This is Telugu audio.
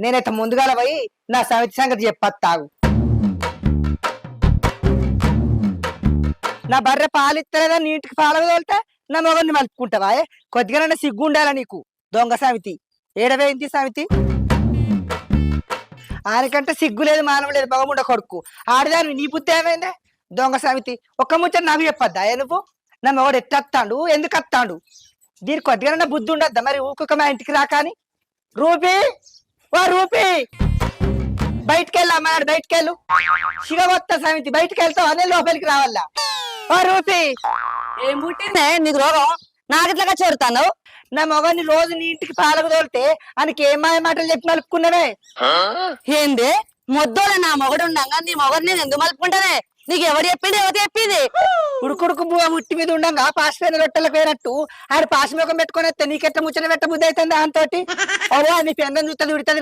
నేనైతే ముందుగాల పోయి నా సమితి సంగతి చెప్పత్తాగు. నా బర్రె పాలు ఇస్తలేదా నీటికి పాలు తోలితే నా మొగల్ని మలుపుకుంటావా? కొద్దిగా సిగ్గు ఉండాలా నీకు? దొంగ సమితి ఏడవేంటి సమితి? ఆయనకంటే సిగ్గు లేదు మానవ లేదు మగముండ కొడుకు. ఆడదాన్ని నీ బుద్ధి ఏమైందే? దొంగ సమితి ఒక్క ముచ్చట నాకు చెప్పొద్దా? నువ్వు నా మొగడు ఎట్టత్తాడు, ఎందుకు వస్తాడు? దీనికి కొద్దిగా బుద్ధి ఉండద్దా మరి? ఊకొక మా ఇంటికి రాకాని. రూపీ ఓ రూపీ, బయటకెళ్ళు అమ్మాడు, బయటకెళ్ళు. శివవత్త సమితి బయటకు వెళ్తావు అనే లోపలికి రావాలా? ఓ రూపీ, ఏం పుట్టిందే నీకు రోగం? నాకిట్లాగా చేరుతాను. నా మొగని రోజు నీ ఇంటికి పాలకు తోలితే ఆయనకి ఏం మాయ మాటలు చెప్పి మలుపుకున్నావే? ఏంది మొద్దోలే నా మొగడు ఉండగా నీ మొగడు నేను ఎందుకు మలుపుకుంటానే? నీకు ఎవరు చెప్పింది? ఎవరు చెప్పింది? ఉడుకుడుకు బువ్వ ముట్టి మీద ఉండగా పాసిపోయిన రొట్టెలకు పోయినట్టు ఆడ పాసి ముఖం పెట్టుకుని వస్తే నీకెట్లా ముచ్చట పెట్ట బుద్ధి అవుతుంది దాంతో? నీ పెన్నం చూస్తుంది ఉడుతుంది.